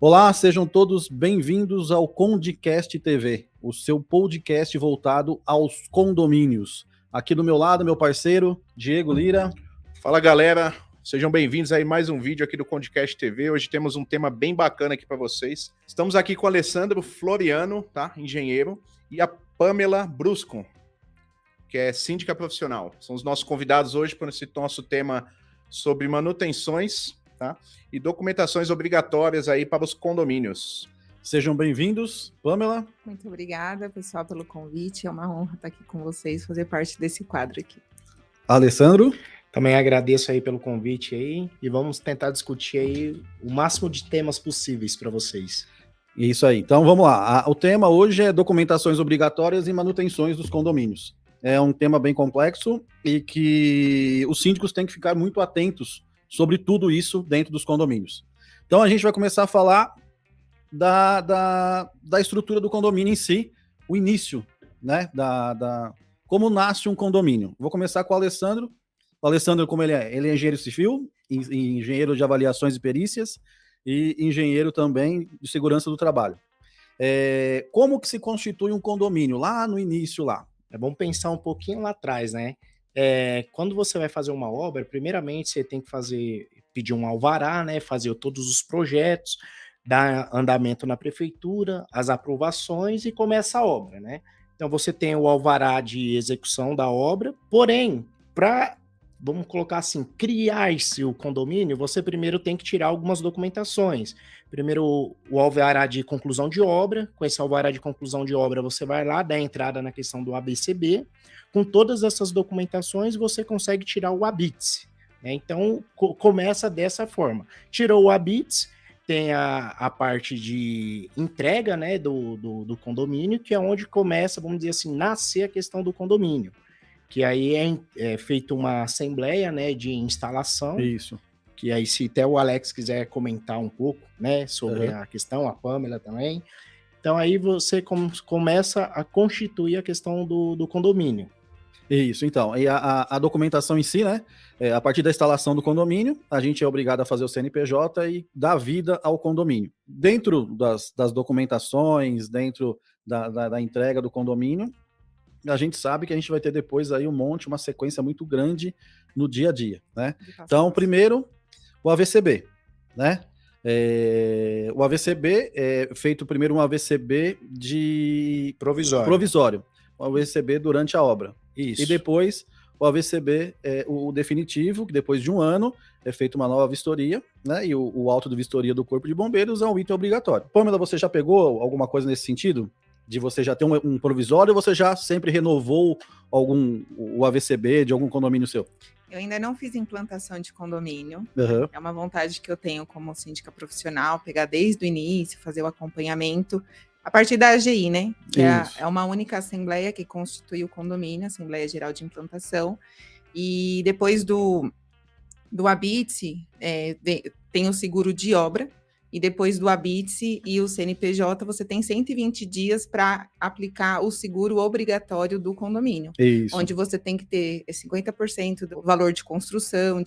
Olá, sejam todos bem-vindos ao Condicast TV, o seu podcast voltado aos condomínios. Aqui do meu lado, meu parceiro, Diego Lira. Fala, galera, sejam bem-vindos a mais um vídeo aqui do Condicast TV. Hoje temos um tema bem bacana aqui para vocês. Estamos aqui com o Alessandro Floriano, tá? Engenheiro, e a Pamela Brusco, que é síndica profissional. São os nossos convidados hoje para esse nosso tema sobre manutenções, tá? E documentações obrigatórias aí para os condomínios. Sejam bem-vindos, Pamela. Muito obrigada, pessoal, pelo convite. É uma honra estar aqui com vocês, fazer parte desse quadro aqui. Alessandro. Também agradeço aí pelo convite aí e vamos tentar discutir aí o máximo de temas possíveis para vocês. Isso aí. Então vamos lá. O tema hoje é documentações obrigatórias e manutenções dos condomínios. É um tema bem complexo e que os síndicos têm que ficar muito atentos sobre tudo isso dentro dos condomínios. Então a gente vai começar a falar da estrutura do condomínio em si, o início, né, como nasce um condomínio. Vou começar com o Alessandro. O Alessandro, como ele é engenheiro civil, engenheiro de avaliações e perícias e engenheiro também de segurança do trabalho. Como que se constitui um condomínio lá no início lá? É bom pensar um pouquinho lá atrás, né? Quando você vai fazer uma obra, primeiramente você tem que pedir um alvará, né? Fazer todos os projetos, dar andamento na prefeitura, as aprovações e começa a obra, né? Então você tem o alvará de execução da obra, porém, vamos colocar assim, criar-se o condomínio, você primeiro tem que tirar algumas documentações. Primeiro, o alvará de conclusão de obra. Com esse alvará de conclusão de obra, você vai lá dar entrada na questão do ABCB. Com todas essas documentações, você consegue tirar o ABITS, né? Então, começa dessa forma. Tirou o ABITS, tem a parte de entrega, né, do condomínio, que é onde começa, vamos dizer assim, nascer a questão do condomínio. Que aí é feita uma assembleia, né, de instalação. Isso. Que aí, se até o Alex quiser comentar um pouco, né, sobre a questão, a Pamela também. Então aí você começa a constituir a questão do condomínio. Isso, então. E a documentação em si, né, a partir da instalação do condomínio, a gente é obrigado a fazer o CNPJ e dar vida ao condomínio. Dentro das documentações, dentro da entrega do condomínio, a gente sabe que a gente vai ter depois aí uma sequência muito grande no dia a dia, né? Então, primeiro, o AVCB, né? O AVCB é feito primeiro um AVCB de provisório, o AVCB durante a obra. Isso. E depois o AVCB o definitivo, que depois de um ano é feita uma nova vistoria, né? E o auto de vistoria do Corpo de Bombeiros é um item obrigatório. Pamela, você já pegou alguma coisa nesse sentido? De você já ter um provisório, ou você já sempre renovou o AVCB de algum condomínio seu? Eu ainda não fiz implantação de condomínio. Uhum. É uma vontade que eu tenho como síndica profissional, pegar desde o início, fazer o acompanhamento, a partir da AGI, né? Que é uma única assembleia que constitui o condomínio, Assembleia Geral de Implantação. E depois do ABITS, tem o seguro de obra. E depois do ABITS e o CNPJ, você tem 120 dias para aplicar o seguro obrigatório do condomínio. Isso. Onde você tem que ter 50% do valor de construção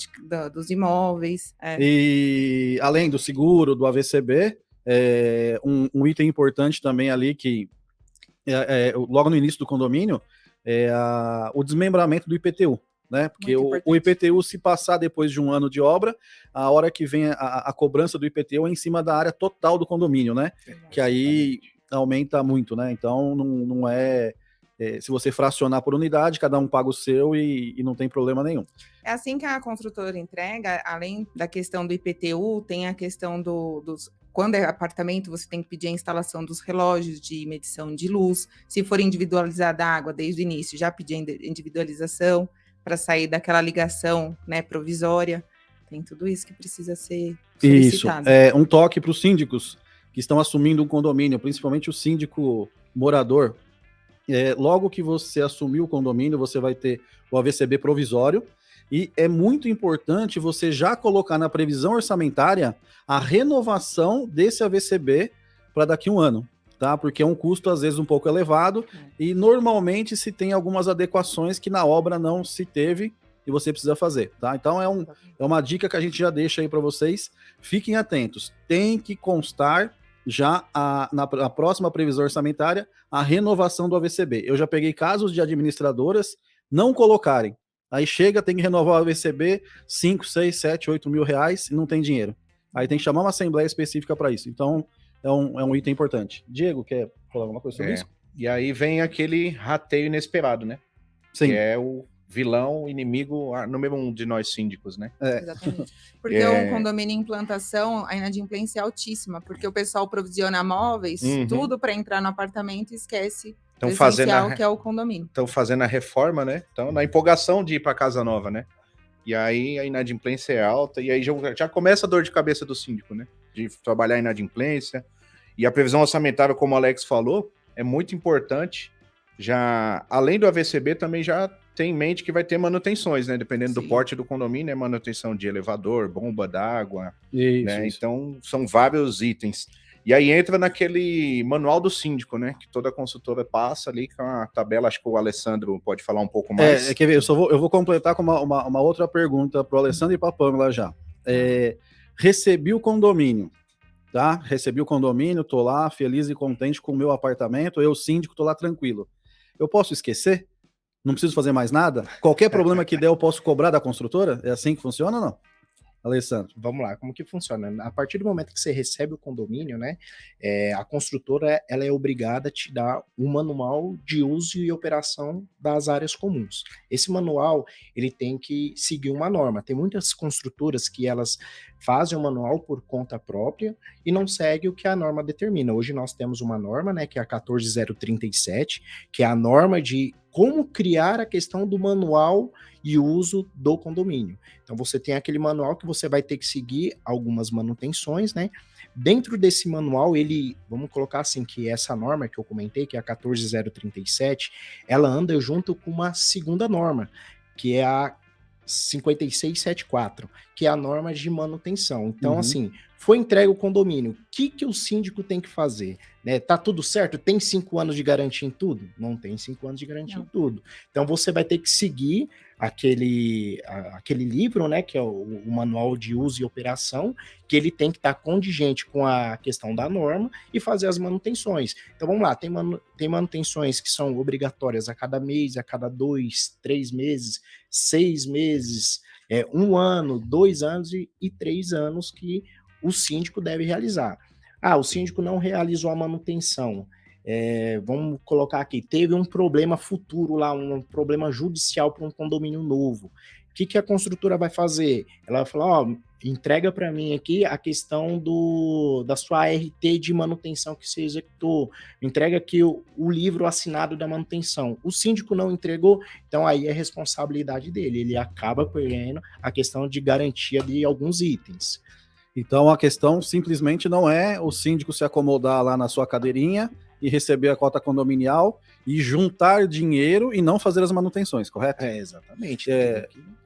dos imóveis. E além do seguro, do AVCB, um item importante também ali que logo no início do condomínio é o desmembramento do IPTU. Né? Porque o IPTU, se passar depois de um ano de obra, a hora que vem a cobrança do IPTU é em cima da área total do condomínio, né? Que aí aumenta muito, né? Então não se você fracionar por unidade, cada um paga o seu e não tem problema nenhum. É assim que a construtora entrega, além da questão do IPTU, tem a questão dos... Quando é apartamento, você tem que pedir a instalação dos relógios de medição de luz. Se for individualizada a água desde o início, já pedir a individualização para sair daquela ligação, né, provisória. Tem tudo isso que precisa ser solicitado. Isso, um toque para os síndicos que estão assumindo um condomínio, principalmente o síndico morador. Logo que você assumir o condomínio, você vai ter o AVCB provisório, e é muito importante você já colocar na previsão orçamentária a renovação desse AVCB para daqui a um ano. Tá? Porque é um custo, às vezes, um pouco elevado, e normalmente se tem algumas adequações que na obra não se teve, e você precisa fazer, tá? Então é uma dica que a gente já deixa aí para vocês. Fiquem atentos. Tem que constar já na próxima previsão orçamentária a renovação do AVCB. Eu já peguei casos de administradoras não colocarem. Aí chega, tem que renovar o AVCB, 5, 6, 7, 8 mil reais e não tem dinheiro. Aí tem que chamar uma assembleia específica para isso. Então, é um item importante. Diego, quer falar alguma coisa sobre isso? E aí vem aquele rateio inesperado, né? Sim. Que é o vilão, inimigo número 1 de nós síndicos, né? Exatamente. Porque um condomínio em implantação, a inadimplência é altíssima, porque o pessoal provisiona móveis, tudo para entrar no apartamento e esquece o essencial, que é o condomínio. Estão fazendo a reforma, né? Então, na empolgação de ir para casa nova, né? E aí a inadimplência é alta, e aí já começa a dor de cabeça do síndico, né? De trabalhar a inadimplência. E a previsão orçamentária, como o Alex falou, é muito importante. Já, além do AVCB, também já tem em mente que vai ter manutenções, né? Dependendo do porte do condomínio, né? Manutenção de elevador, bomba d'água, né? Isso. Então, são vários itens. E aí entra naquele manual do síndico, né? Que toda consultora passa ali com a tabela. Acho que o Alessandro pode falar um pouco mais. Quer ver? Eu vou completar com uma outra pergunta para o Alessandro e para a Pâmela já. Recebi o condomínio, tá? Recebi o condomínio, tô lá feliz e contente com o meu apartamento, eu síndico, tô lá tranquilo. Eu posso esquecer? Não preciso fazer mais nada? Qualquer problema que der, eu posso cobrar da construtora? É assim que funciona ou não? Alessandro. Vamos lá, como que funciona? A partir do momento que você recebe o condomínio, né, a construtora ela é obrigada a te dar um manual de uso e operação das áreas comuns. Esse manual, ele tem que seguir uma norma. Tem muitas construtoras que elas fazem o manual por conta própria e não seguem o que a norma determina. Hoje nós temos uma norma, né, que é a 14037, que é a norma de como criar a questão do manual e uso do condomínio. Então você tem aquele manual que você vai ter que seguir algumas manutenções, né? Dentro desse manual, vamos colocar assim, que essa norma que eu comentei, que é a 14037, ela anda junto com uma segunda norma, que é a 5674, que é a norma de manutenção. Então, assim, foi entregue o condomínio, o que o síndico tem que fazer? Né? Tá tudo certo? Tem 5 anos de garantia em tudo? Não tem 5 anos de garantia em tudo. Então, você vai ter que seguir aquele livro, né, que é o manual de uso e operação, que ele tem que estar condigente com a questão da norma e fazer as manutenções. Então, vamos lá, tem manutenções que são obrigatórias a cada mês, a cada 2, 3 meses, 6 meses, 1 ano, 2 anos e 3 anos que o síndico deve realizar. O síndico não realizou a manutenção. Vamos colocar aqui, teve um problema futuro lá, um problema judicial para um condomínio novo. O que a construtora vai fazer? Ela vai falar, entrega para mim aqui a questão da sua ART de manutenção que você executou, entrega aqui o livro assinado da manutenção. O síndico não entregou, então aí é responsabilidade dele, ele acaba perdendo a questão de garantia de alguns itens. Então a questão simplesmente não é o síndico se acomodar lá na sua cadeirinha e receber a cota condominial e juntar dinheiro e não fazer as manutenções, correto? Exatamente.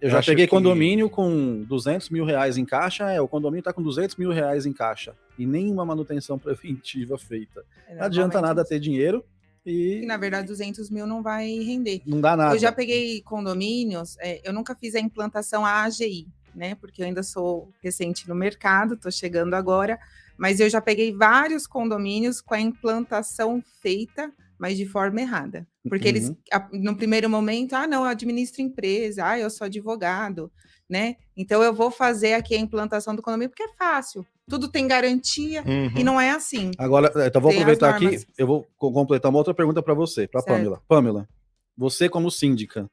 Eu já peguei condomínio com 200 mil reais em caixa, o condomínio está com 200 mil reais em caixa e nenhuma manutenção preventiva feita. Não adianta nada ter dinheiro. E na verdade 200 mil não vai render. Não dá nada. Eu já peguei condomínios, eu nunca fiz a implantação AGI, né? Porque eu ainda sou recente no mercado, estou chegando agora, mas eu já peguei vários condomínios com a implantação feita, mas de forma errada. Porque eles, no primeiro momento, não, eu administro empresa, eu sou advogado, né? Então eu vou fazer aqui a implantação do condomínio porque é fácil. Tudo tem garantia e não é assim. Agora, então vou aproveitar aqui, eu vou completar uma outra pergunta para você, para a Pâmela. Pâmela, você como síndica,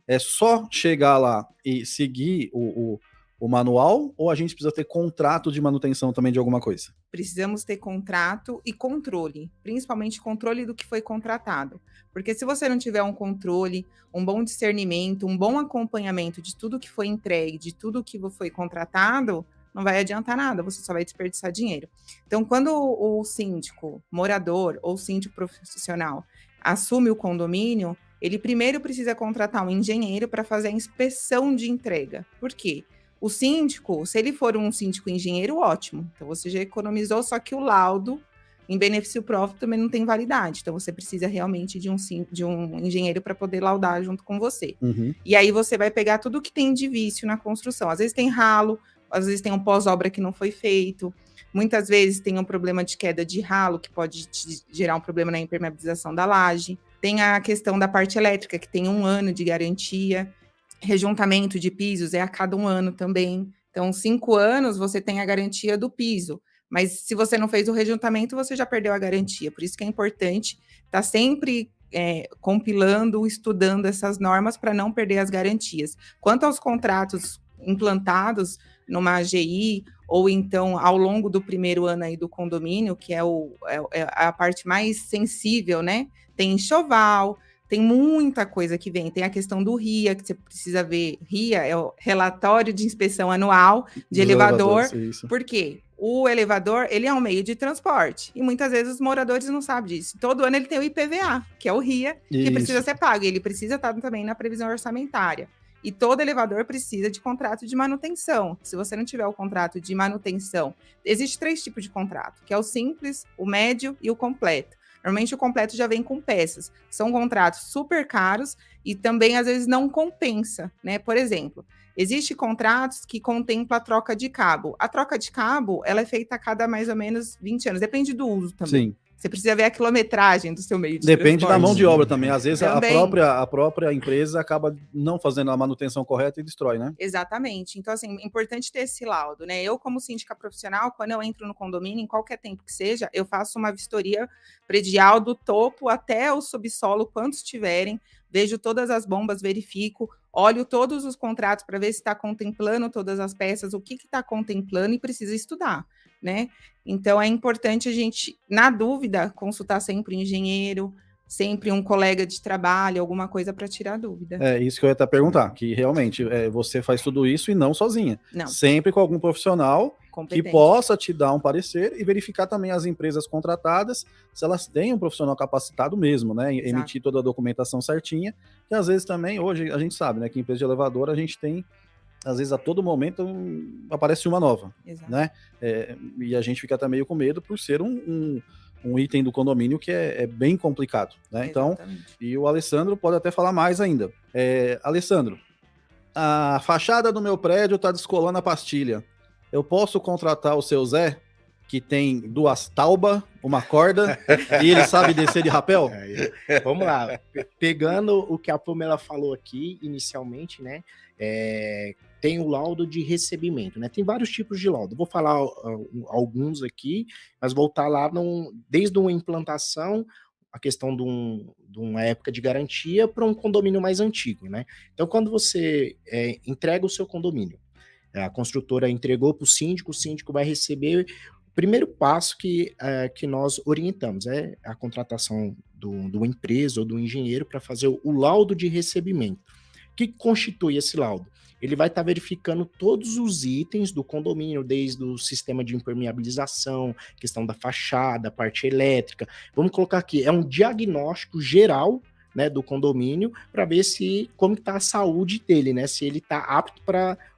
é só chegar lá e seguir o manual ou a gente precisa ter contrato de manutenção também de alguma coisa? Precisamos ter contrato e controle, principalmente controle do que foi contratado. Porque se você não tiver um controle, um bom discernimento, um bom acompanhamento de tudo que foi entregue, de tudo que foi contratado, não vai adiantar nada, você só vai desperdiçar dinheiro. Então, quando o síndico, morador ou síndico profissional assume o condomínio, ele primeiro precisa contratar um engenheiro para fazer a inspeção de entrega. Por quê? O síndico, se ele for um síndico engenheiro, ótimo. Então, você já economizou, só que o laudo, em benefício próprio também não tem validade. Então, você precisa realmente de um engenheiro para poder laudar junto com você. Uhum. E aí você vai pegar tudo que tem de vício na construção. Às vezes tem ralo, às vezes tem um pós-obra que não foi feito, muitas vezes tem um problema de queda de ralo, que pode gerar um problema na impermeabilização da laje. Tem a questão da parte elétrica, que tem 1 ano de garantia. Rejuntamento de pisos é a cada 1 ano também. Então, 5 anos você tem a garantia do piso. Mas se você não fez o rejuntamento, você já perdeu a garantia. Por isso que é importante estar sempre compilando, estudando essas normas para não perder as garantias. Quanto aos contratos implantados numa AGI, ou então ao longo do primeiro ano aí do condomínio, que é a parte mais sensível, né? Tem enxoval, tem muita coisa que vem. Tem a questão do RIA, que você precisa ver. RIA é o Relatório de Inspeção Anual de Elevador. Por quê? O elevador, ele é um meio de transporte. E muitas vezes os moradores não sabem disso. Todo ano ele tem o IPVA, que é o RIA, que precisa ser pago. E ele precisa estar também na previsão orçamentária. E todo elevador precisa de contrato de manutenção. Se você não tiver o contrato de manutenção, existe 3 tipos de contrato, que é o simples, o médio e o completo. Normalmente o completo já vem com peças. São contratos super caros e também às vezes não compensa, né? Por exemplo, existem contratos que contemplam a troca de cabo. A troca de cabo, ela é feita a cada mais ou menos 20 anos. Depende do uso também. Sim. Você precisa ver a quilometragem do seu meio de Depende transporte. da mão de obra também. Às vezes Também. a própria empresa acaba não fazendo a manutenção correta e destrói, né? Exatamente. Então, assim, é importante ter esse laudo, né? Eu, como síndica profissional, quando eu entro no condomínio, em qualquer tempo que seja, eu faço uma vistoria predial do topo até o subsolo, quantos tiverem, vejo todas as bombas, verifico, olho todos os contratos para ver se está contemplando todas as peças, o que está contemplando e precisa estudar, né? Então, é importante a gente, na dúvida, consultar sempre um engenheiro, sempre um colega de trabalho, alguma coisa para tirar dúvida. É isso que eu ia até perguntar, que realmente você faz tudo isso e não sozinha. Não. Sempre com algum profissional que possa te dar um parecer e verificar também as empresas contratadas, se elas têm um profissional capacitado mesmo, né? Exato. Emitir toda a documentação certinha, que às vezes também, hoje a gente sabe, né, que empresa de elevador a gente tem, às vezes a todo momento aparece uma nova, Exato. né? E a gente fica até meio com medo por ser um item do condomínio que é bem complicado, né? Então, e o Alessandro pode até falar mais ainda. Alessandro, a fachada do meu prédio está descolando a pastilha. Eu posso contratar o seu Zé, que tem 2 taubas, uma corda, e ele sabe descer de rapel? Vamos lá. Pegando o que a Pamela falou aqui inicialmente, né? Tem o laudo de recebimento, né? Tem vários tipos de laudo. Vou falar alguns aqui, mas voltar lá desde uma implantação, a questão de uma época de garantia para um condomínio mais antigo, né? Então, quando você entrega o seu condomínio, a construtora entregou para o síndico vai receber. O primeiro passo que nós orientamos é a contratação do empresa ou do engenheiro para fazer o laudo de recebimento. O que constitui esse laudo? Ele vai estar verificando todos os itens do condomínio, desde o sistema de impermeabilização, questão da fachada, parte elétrica. Vamos colocar aqui, é um diagnóstico geral, né, do condomínio, para ver como está a saúde dele, né? Se ele está apto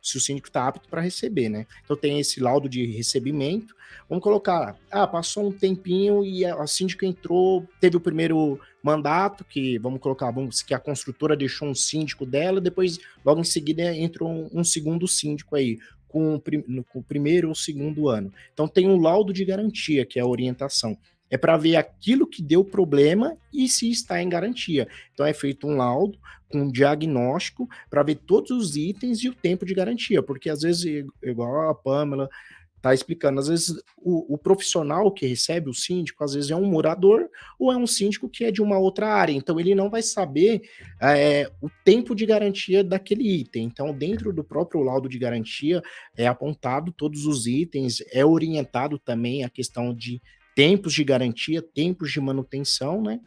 se o síndico está apto para receber, né? Então tem esse laudo de recebimento. Vamos colocar, passou um tempinho e a síndica entrou, teve o primeiro mandato, que que a construtora deixou um síndico dela, depois, logo em seguida, entrou um segundo síndico aí, com o primeiro ou segundo ano. Então tem um laudo de garantia, que é a orientação. É para ver aquilo que deu problema e se está em garantia. Então é feito um laudo com um diagnóstico para ver todos os itens e o tempo de garantia, porque às vezes, igual a Pamela está explicando, às vezes o profissional que recebe o síndico, às vezes é um morador ou é um síndico que é de uma outra área, então ele não vai saber o tempo de garantia daquele item. Então, dentro do próprio laudo de garantia é apontado todos os itens, é orientado também a questão de tempos de garantia, tempos de manutenção, né?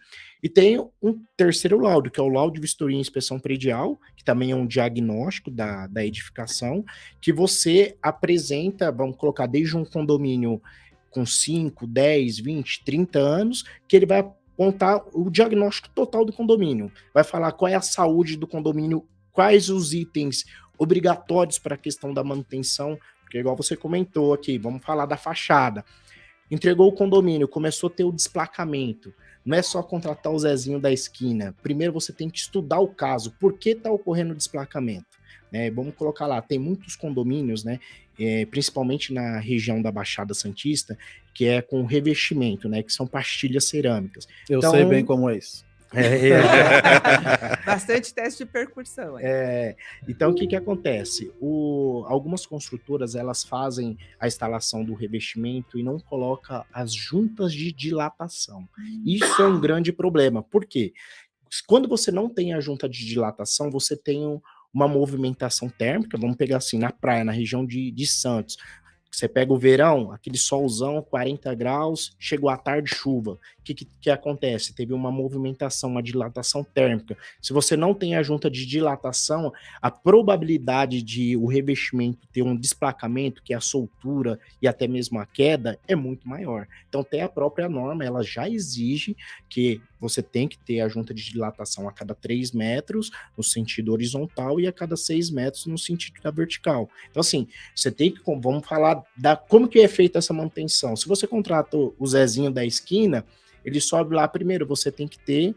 E tem um terceiro laudo, que é o laudo de vistoria e inspeção predial, que também é um diagnóstico da edificação, que você apresenta, vamos colocar desde um condomínio com 5, 10, 20, 30 anos, que ele vai apontar o diagnóstico total do condomínio, vai falar qual é a saúde do condomínio, quais os itens obrigatórios para a questão da manutenção, porque igual você comentou aqui, vamos falar da fachada. entregou o condomínio, começou a ter o desplacamento. Não é só contratar o Zezinho da esquina. Primeiro você tem que estudar o caso. Por que está ocorrendo o desplacamento? Vamos colocar lá, tem muitos condomínios, né? Principalmente na região da Baixada Santista, que é com revestimento, né? Que são pastilhas cerâmicas. Eu sei bem como é isso. Bastante teste de percussão. Então, o que acontece? Algumas construtoras, elas fazem a instalação do revestimento e não colocam as juntas de dilatação. Isso é um grande problema. Por quê? Quando você não tem a junta de dilatação, você tem uma movimentação térmica, vamos pegar assim, na praia, na região de Santos. Você pega o verão, aquele solzão, 40 graus, chegou à tarde, chuva. O que acontece? Teve uma movimentação, uma dilatação térmica. Se você não tem a junta de dilatação, a probabilidade de o revestimento ter um desplacamento, que é a soltura e até mesmo a queda, é muito maior. Então, até a própria norma, ela já exige que você tem que ter a junta de dilatação a cada 3 metros no sentido horizontal e a cada 6 metros no sentido da vertical. Então, assim, você tem que, vamos falar como que é feita essa manutenção. Se você contrata o Zezinho da esquina, ele sobe lá primeiro, você tem que ter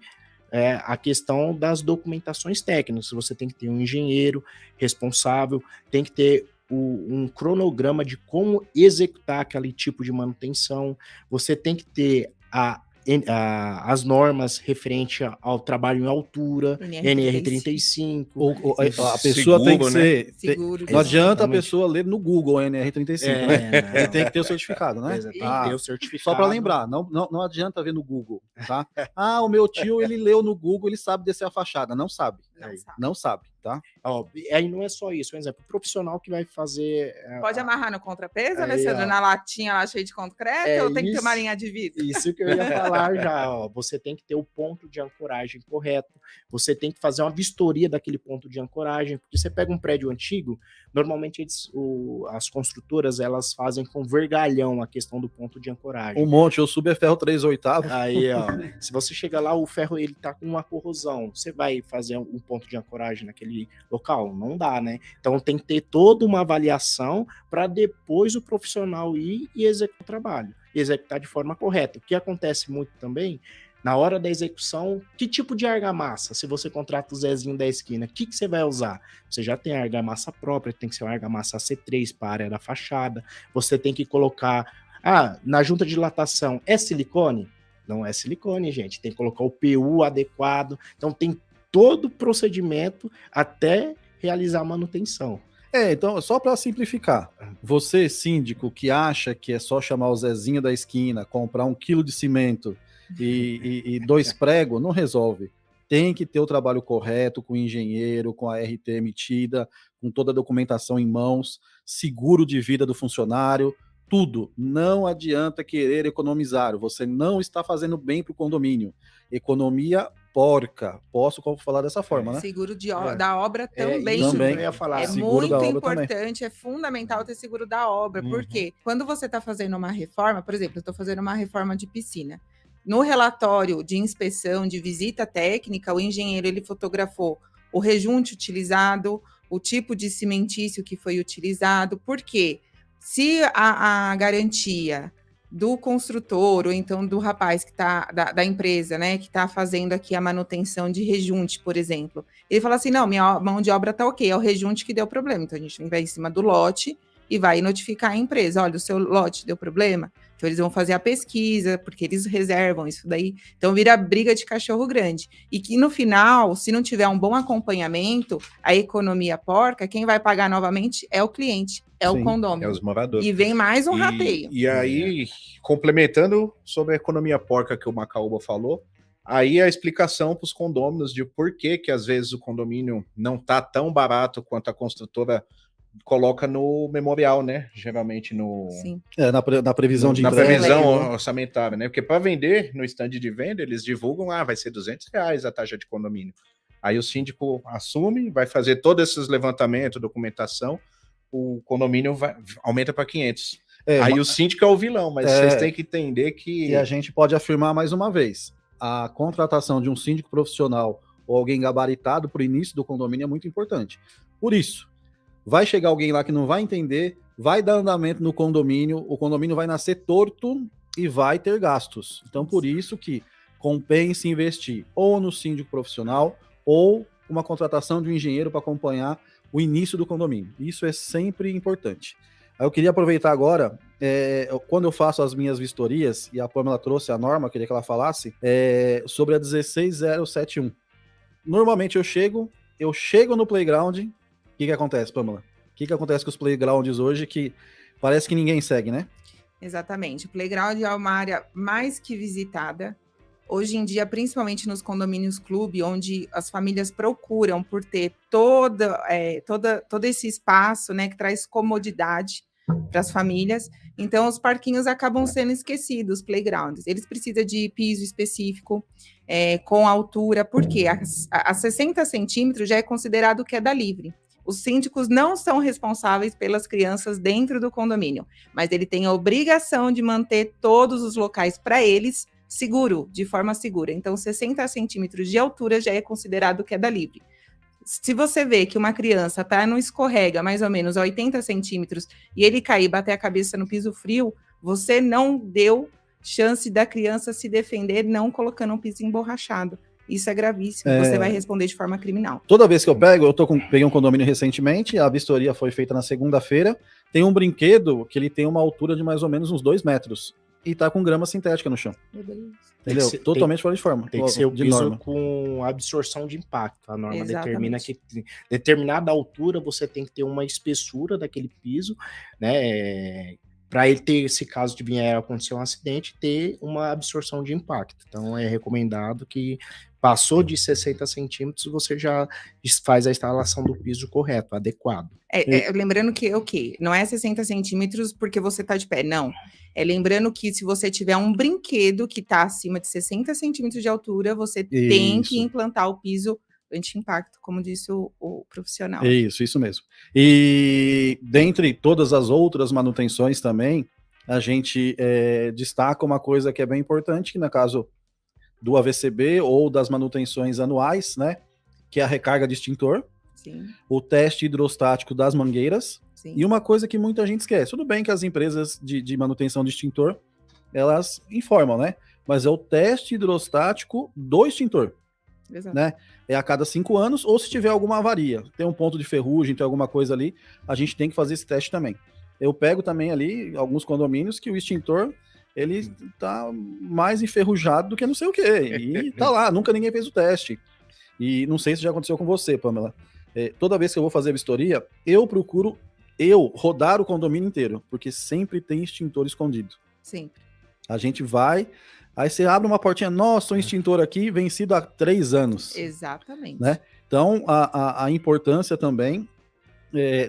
a questão das documentações técnicas, você tem que ter um engenheiro responsável, tem que ter um cronograma de como executar aquele tipo de manutenção, você tem que ter as normas referente ao trabalho em altura, NR35. A pessoa seguro, tem que ser... Seguro, não adianta a pessoa ler no Google NR35, né? Ele tem que ter o certificado, né? Tem que ter o certificado. Só para lembrar, não adianta ver no Google, tá? O meu tio, ele leu no Google, ele sabe descer a fachada. Não sabe. Não sabe, tá? Aí não é só isso. Por exemplo, o profissional que vai fazer... Pode amarrar no contrapeso, Alessandro, na latinha lá cheia de concreto, ou tem que ter uma linha de vidro? Isso que eu ia falar já, você tem que ter o ponto de ancoragem correto, você tem que fazer uma vistoria daquele ponto de ancoragem, porque você pega um prédio antigo, normalmente as construtoras, elas fazem com vergalhão a questão do ponto de ancoragem. Um monte, eu subo ferro 3/8. Aí, se você chega lá, o ferro, ele tá com uma corrosão, você vai fazer um ponto de ancoragem naquele local? Não dá, né? Então tem que ter toda uma avaliação para depois o profissional ir e executar o trabalho, executar de forma correta. O que acontece muito também, na hora da execução, que tipo de argamassa? Se você contrata o Zezinho da esquina, o que você vai usar? Você já tem a argamassa própria, tem que ser uma argamassa C3 para a área da fachada, você tem que colocar... na junta de dilatação, é silicone? Não é silicone, gente. Tem que colocar o PU adequado. Então tem todo o procedimento até realizar a manutenção. Então, só para simplificar, você, síndico, que acha que é só chamar o Zezinho da esquina, comprar 1 quilo de cimento e 2 pregos, não resolve. Tem que ter o trabalho correto, com o engenheiro, com a RT emitida, com toda a documentação em mãos, seguro de vida do funcionário, tudo. Não adianta querer economizar, você não está fazendo bem para o condomínio. Economia porca, posso falar dessa forma, né? Seguro da obra também. Também. Eu ia falar. É muito importante, é fundamental ter seguro da obra, porque quando você está fazendo uma reforma, por exemplo, eu estou fazendo uma reforma de piscina, no relatório de inspeção, de visita técnica, o engenheiro, ele fotografou o rejunte utilizado, o tipo de cimentício que foi utilizado, porque se a garantia do construtor, ou então do rapaz que tá, da empresa, né, que está fazendo aqui a manutenção de rejunte, por exemplo, ele fala assim, não, minha mão de obra tá ok, é o rejunte que deu problema, então a gente vai em cima do lote e vai notificar a empresa, olha, o seu lote deu problema, então eles vão fazer a pesquisa, porque eles reservam isso daí, então vira briga de cachorro grande, e que no final, se não tiver um bom acompanhamento, a economia porca, quem vai pagar novamente é o cliente, é o condomínio. É os moradores. E vem mais um rateio. E aí, complementando sobre a economia porca que o Macaúba falou, aí a explicação para os condôminos de por que às vezes o condomínio não tá tão barato quanto a construtora coloca no memorial, né? Geralmente no... Sim. Na previsão de na entrega. previsão orçamentária, né? Porque para vender no stand de venda, eles divulgam, vai ser R$200 a taxa de condomínio. Aí o síndico assume, vai fazer todos esses levantamentos, documentação, o condomínio aumenta para 500. Aí o síndico é o vilão, mas vocês têm que entender que... E a gente pode afirmar mais uma vez, a contratação de um síndico profissional ou alguém gabaritado para o início do condomínio é muito importante. Por isso, vai chegar alguém lá que não vai entender, vai dar andamento no condomínio, o condomínio vai nascer torto e vai ter gastos. Então, por isso que compensa investir ou no síndico profissional ou uma contratação de um engenheiro para acompanhar o início do condomínio. Isso é sempre importante. Aí eu queria aproveitar agora, quando eu faço as minhas vistorias, e a Pamela trouxe a norma, queria que ela falasse, sobre a 16071. Normalmente eu chego no playground, o que acontece, Pamela? O que acontece com os playgrounds hoje que parece que ninguém segue, né? Exatamente. O playground é uma área mais que visitada. Hoje em dia, principalmente nos condomínios clube, onde as famílias procuram por ter todo esse espaço, né, que traz comodidade para as famílias. Então, os parquinhos acabam sendo esquecidos, os playgrounds. Eles precisam de piso específico, com altura, porque a 60 centímetros já é considerado queda livre. Os síndicos não são responsáveis pelas crianças dentro do condomínio, mas ele tem a obrigação de manter todos os locais para eles seguro, de forma segura. Então, 60 centímetros de altura já é considerado queda livre. Se você vê que uma criança está no escorrega, mais ou menos a 80 centímetros, e ele cair e bater a cabeça no piso frio, você não deu chance da criança se defender não colocando um piso emborrachado. Isso é gravíssimo, você vai responder de forma criminal. Toda vez que eu peguei um condomínio recentemente, a vistoria foi feita na segunda-feira, tem um brinquedo que ele tem uma altura de mais ou menos uns 2 metros, e tá com grama sintética no chão. Entendeu? Totalmente fora de forma. Tem que ser o piso com absorção de impacto. A norma determina que determinada altura você tem que ter uma espessura daquele piso, né? Para ele ter, se caso de vier a acontecer um acidente, ter uma absorção de impacto. Então, é recomendado que passou de 60 centímetros, você já faz a instalação do piso correto, adequado. Lembrando que o quê? Não é 60 centímetros porque você está de pé, não. Lembrando que se você tiver um brinquedo que está acima de 60 centímetros de altura, você tem que implantar o piso anti-impacto, como disse o profissional. Isso mesmo. E dentre todas as outras manutenções também, a gente destaca uma coisa que é bem importante, que no caso do AVCB ou das manutenções anuais, né, que é a recarga de extintor, Sim. o teste hidrostático das mangueiras, Sim. E uma coisa que muita gente esquece, tudo bem que as empresas de manutenção de extintor, elas informam, né, mas é o teste hidrostático do extintor. Exato. Né? É a cada 5 anos, ou se tiver alguma avaria, tem um ponto de ferrugem, tem alguma coisa ali, a gente tem que fazer esse teste também. Eu pego também ali alguns condomínios que o extintor, ele tá mais enferrujado do que não sei o quê, e tá lá, nunca ninguém fez o teste. E não sei se já aconteceu com você, Pamela. Toda vez que eu vou fazer a vistoria, eu procuro rodar o condomínio inteiro, porque sempre tem extintor escondido. Sempre. A gente vai... Aí você abre uma portinha, nossa, um extintor aqui vencido há 3 anos. Exatamente. Né? Então, a importância também,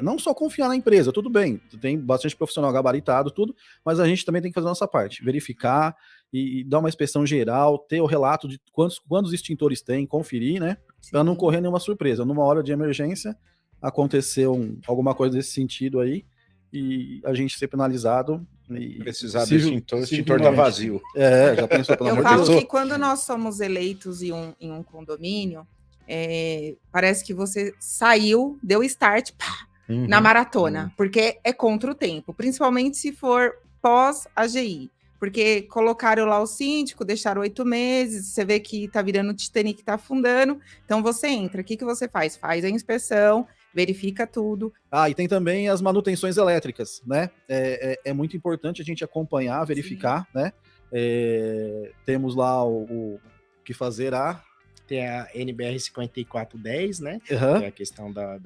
não só confiar na empresa, tudo bem, tem bastante profissional gabaritado, tudo, mas a gente também tem que fazer a nossa parte, verificar e dar uma inspeção geral, ter o relato de quantos extintores tem, conferir, né? Para não correr nenhuma surpresa. Numa hora de emergência, aconteceu alguma coisa desse sentido aí, e a gente ser penalizado. Precisar do extintor, o extintor tá vazio. Já pensou, pelo amor de Deus. Eu falo que quando nós somos eleitos em um condomínio, parece que você saiu, deu start na maratona, porque é contra o tempo, principalmente se for pós-AGI. Porque colocaram lá o síndico, deixaram 8 meses, você vê que tá virando Titanic, tá afundando, então você entra, o que você faz? Faz a inspeção, verifica tudo. E tem também as manutenções elétricas, né? É muito importante a gente acompanhar, verificar, Sim. né? Temos lá o que fazer Tem a NBR 5410, né? Que é a questão da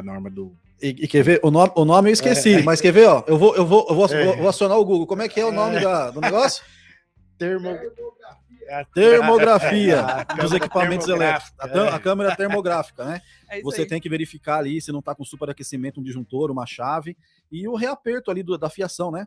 norma do... E quer ver? O nome eu esqueci, mas quer ver, ó? Eu vou acionar o Google. Como é que é o nome do negócio? Termografia dos equipamentos elétricos. A câmera termográfica, né? Você tem que verificar ali se não está com superaquecimento, um disjuntor, uma chave, e o reaperto ali da fiação, né?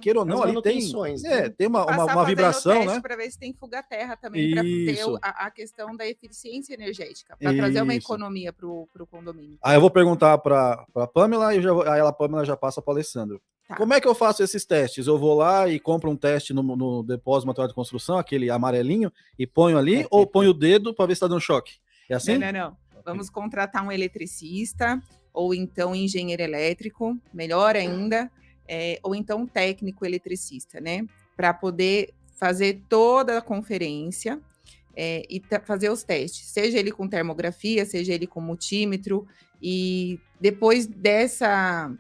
Queira ou não, ali tem uma vibração, né? Para ver se tem fuga-terra também, para ter a questão da eficiência energética, para trazer uma economia para o condomínio. Aí eu vou perguntar para a Pamela, e aí a Pamela já passa para o Alessandro. Tá. Como é que eu faço esses testes? Eu vou lá e compro um teste no depósito material de construção, aquele amarelinho, e ponho ali, ou ponho o dedo para ver se está dando choque? É assim? Não. Vamos contratar um eletricista, ou então um engenheiro elétrico, melhor ainda, ou então técnico eletricista, né? Para poder fazer toda a conferência e fazer os testes, seja ele com termografia, seja ele com multímetro, e depois dessa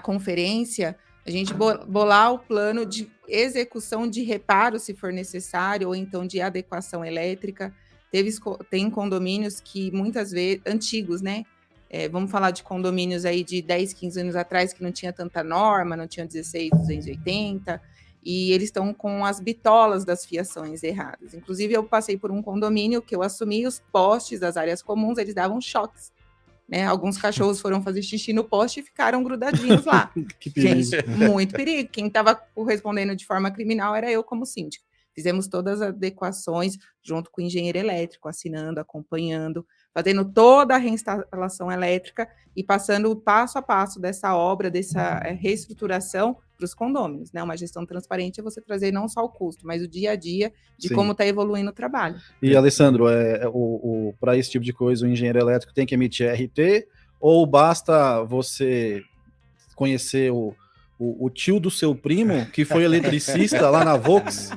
conferência, a gente bolar o plano de execução de reparo, se for necessário, ou então de adequação elétrica. Tem condomínios que muitas vezes, antigos, né? Vamos falar de condomínios aí de 10, 15 anos atrás, que não tinha tanta norma, não tinha 16.280, e eles estão com as bitolas das fiações erradas. Inclusive, eu passei por um condomínio que eu assumi os postes das áreas comuns, eles davam choques, né? Alguns cachorros foram fazer xixi no poste e ficaram grudadinhos lá. Que perigo. Gente, muito perigo. Quem estava correspondendo de forma criminal era eu como síndico. Fizemos todas as adequações junto com o engenheiro elétrico, assinando, acompanhando, fazendo toda a reinstalação elétrica e passando passo a passo dessa obra, dessa reestruturação para os condôminos, né? Uma gestão transparente é você trazer não só o custo, mas o dia a dia de como está evoluindo o trabalho. E, Alessandro, para esse tipo de coisa, o engenheiro elétrico tem que emitir RT ou basta você conhecer o tio do seu primo, que foi eletricista lá na Vox,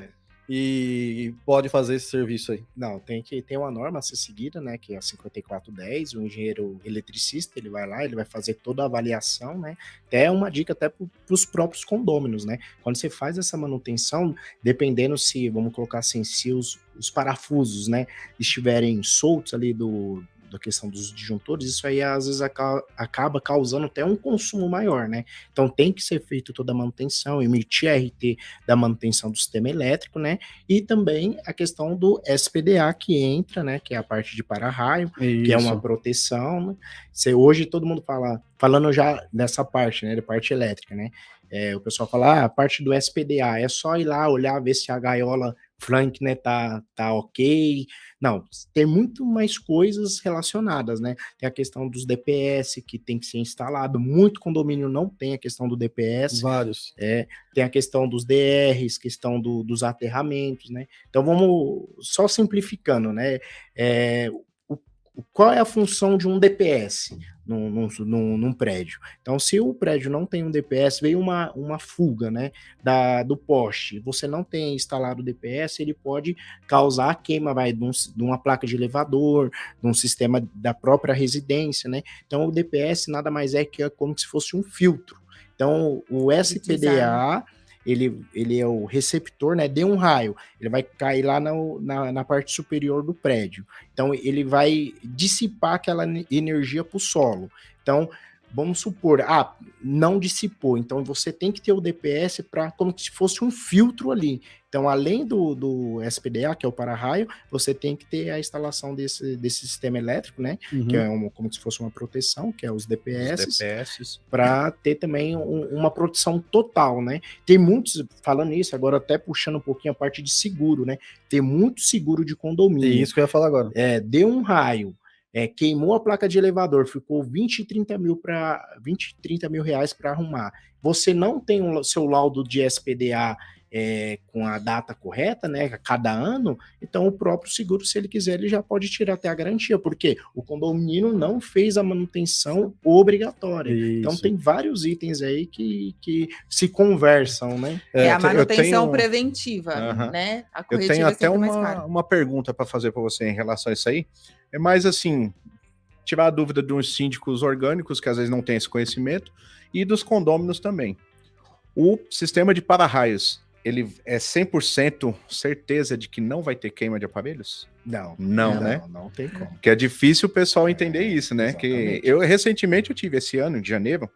e pode fazer esse serviço aí? Não, tem uma norma a ser seguida, né, que é a 5410, o engenheiro eletricista, ele vai lá, ele vai fazer toda a avaliação, né, até uma dica até para os próprios condôminos, né, quando você faz essa manutenção, dependendo se, vamos colocar assim, se os parafusos, né, estiverem soltos ali da questão dos disjuntores, isso aí às vezes acaba causando até um consumo maior, né? Então tem que ser feito toda a manutenção, emitir a RT da manutenção do sistema elétrico, né? E também a questão do SPDA que entra, né? Que é a parte de para-raio, que é uma proteção, né? Hoje todo mundo falando já dessa parte, né? Da parte elétrica, né? O pessoal fala, a parte do SPDA, é só ir lá olhar, ver se a gaiola flank, né, tá ok. Não, tem muito mais coisas relacionadas, né? Tem a questão dos DPS que tem que ser instalado. Muito condomínio não tem a questão do DPS. Vários. Tem a questão dos DRs, questão dos aterramentos, né? Então vamos só simplificando, né? Qual é a função de um DPS num prédio? Então, se o prédio não tem um DPS, veio uma fuga, né, do poste, você não tem instalado o DPS, ele pode causar queima de uma placa de elevador, de um sistema da própria residência, né? Então, o DPS nada mais é que como se fosse um filtro. Então, o SPDA... Ele é o receptor, né? Deu um raio, ele vai cair lá na parte superior do prédio. Então, ele vai dissipar aquela energia para o solo. Então, vamos supor, não dissipou. Então, você tem que ter o DPS como se fosse um filtro ali. Então, além do SPDA, que é o para-raio, você tem que ter a instalação desse sistema elétrico, né? Uhum. Que é como se fosse uma proteção, que é os DPS. Para ter também uma proteção total, né? Tem muitos, falando isso, agora até puxando um pouquinho a parte de seguro, né? Tem muito seguro de condomínio. É isso que eu ia falar agora. Deu um raio, queimou a placa de elevador, ficou 20, 30 mil reais para arrumar. Você não tem o seu laudo de SPDA com a data correta, né, a cada ano, então o próprio seguro, se ele quiser, ele já pode tirar até a garantia, porque o condomínio não fez a manutenção obrigatória. Isso. Então tem vários itens aí que se conversam, né? A manutenção preventiva, né? A eu tenho até uma pergunta para fazer para você em relação a isso aí. É mais assim, tirar a dúvida dos síndicos orgânicos, que às vezes não tem esse conhecimento, e dos condôminos também. O sistema de para-raios, ele é 100% certeza de que não vai ter queima de aparelhos? Não, né? Não tem como. Porque é difícil o pessoal entender isso, né? Que recentemente eu tive esse ano, de janeiro,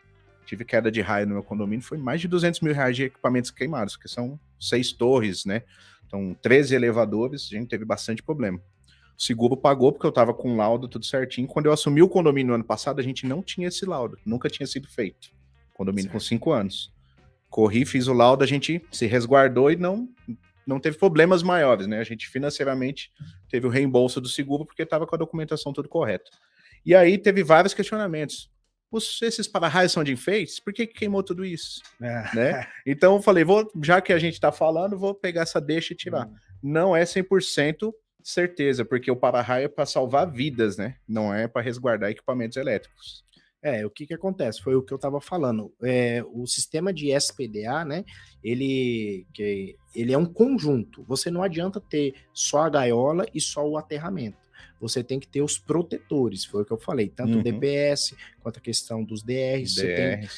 tive queda de raio no meu condomínio, foi mais de 200 mil reais de equipamentos queimados, que são 6 torres, né? Então, 13 elevadores, a gente teve bastante problema. O seguro pagou porque eu tava com laudo tudo certinho. Quando eu assumi o condomínio no ano passado, a gente não tinha esse laudo, nunca tinha sido feito. Condomínio com 5 anos. Corri, fiz o laudo, a gente se resguardou e não teve problemas maiores, né? A gente financeiramente teve o reembolso do seguro porque estava com a documentação tudo correta. E aí teve vários questionamentos. Esses para-raios são de enfeites? Por que queimou tudo isso? Né? Então eu falei, já que a gente está falando, vou pegar essa deixa e tirar. Não é 100% certeza, porque o para-raio é para salvar vidas, né? Não é para resguardar equipamentos elétricos. O que acontece? Foi o que eu estava falando. O sistema de SPDA, né? Ele é um conjunto. Você não adianta ter só a gaiola e só o aterramento. Você tem que ter os protetores, foi o que eu falei, tanto o DPS quanto a questão dos DRs.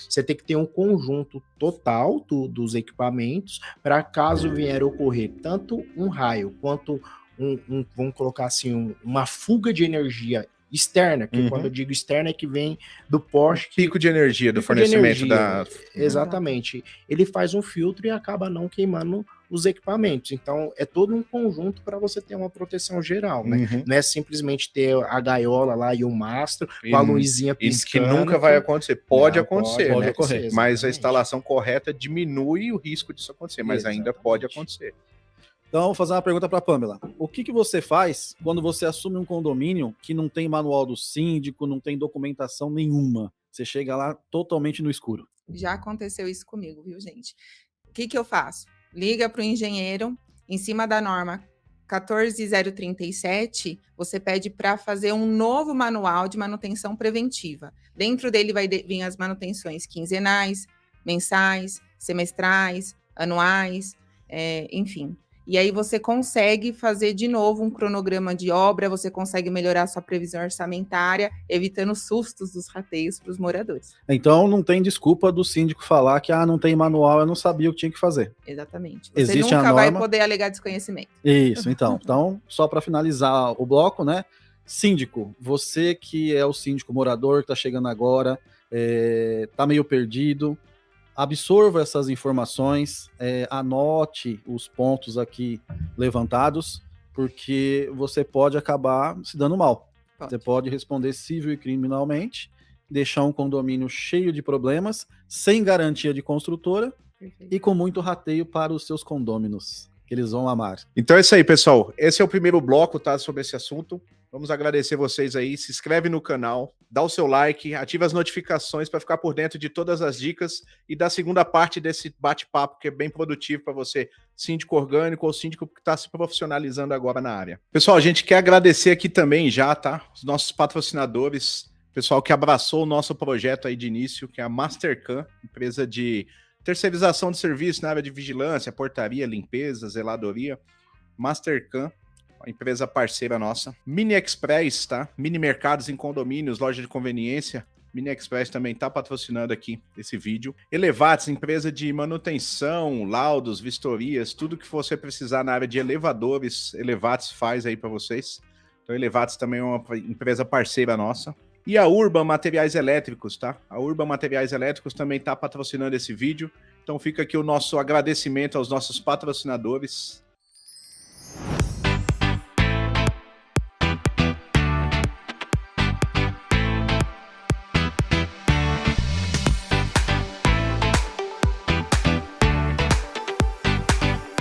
Você tem que ter um conjunto total dos equipamentos para caso vier ocorrer tanto um raio quanto vamos colocar assim, uma fuga de energia externa, que quando eu digo externa é que vem do poste. Pico de energia do fornecimento da... Exatamente. Ele faz um filtro e acaba não queimando os equipamentos. Então, é todo um conjunto para você ter uma proteção geral, né? Não é simplesmente ter a gaiola lá e o mastro com a luzinha piscando. Isso que nunca vai acontecer. Pode acontecer, pode né? ocorrer. Mas a instalação correta diminui o risco disso acontecer, mas ainda pode acontecer. Então, vou fazer uma pergunta para a Pamela. O que você faz quando você assume um condomínio que não tem manual do síndico, não tem documentação nenhuma? Você chega lá totalmente no escuro. Já aconteceu isso comigo, viu, gente? O que eu faço? Liga para o engenheiro, em cima da norma 14037, você pede para fazer um novo manual de manutenção preventiva. Dentro dele vai vir as manutenções quinzenais, mensais, semestrais, anuais, enfim. E aí você consegue fazer de novo um cronograma de obra, você consegue melhorar sua previsão orçamentária, evitando sustos dos rateios para os moradores. Então não tem desculpa do síndico falar que não tem manual, eu não sabia o que tinha que fazer. Exatamente. Você Existe nunca a norma... vai poder alegar desconhecimento. Isso, então. Então, só para finalizar o bloco, né? Síndico, você que é o síndico morador, que está chegando agora, está meio perdido, absorva essas informações, anote os pontos aqui levantados, porque você pode acabar se dando mal. Você pode responder civil e criminalmente, deixar um condomínio cheio de problemas, sem garantia de construtora. Perfeito. E com muito rateio para os seus condôminos, que eles vão amar. Então é isso aí, pessoal. Esse é o primeiro bloco, tá, sobre esse assunto. Vamos agradecer vocês aí. Se inscreve no canal, dá o seu like, ativa as notificações para ficar por dentro de todas as dicas e da segunda parte desse bate-papo que é bem produtivo para você, síndico orgânico ou síndico que está se profissionalizando agora na área. Pessoal, a gente quer agradecer aqui também já, tá? Os nossos patrocinadores, pessoal que abraçou o nosso projeto aí de início, que é a Mastercam, empresa de terceirização de serviço na área de vigilância, portaria, limpeza, zeladoria. Mastercam, a empresa parceira nossa. Mini Express, tá? Mini mercados em condomínios, loja de conveniência. Mini Express também tá patrocinando aqui esse vídeo. Elevates, empresa de manutenção, laudos, vistorias, tudo que você precisar na área de elevadores, Elevates faz aí para vocês. Então, Elevates também é uma empresa parceira nossa. E a Urban Materiais Elétricos, tá? A Urban Materiais Elétricos também tá patrocinando esse vídeo. Então fica aqui o nosso agradecimento aos nossos patrocinadores.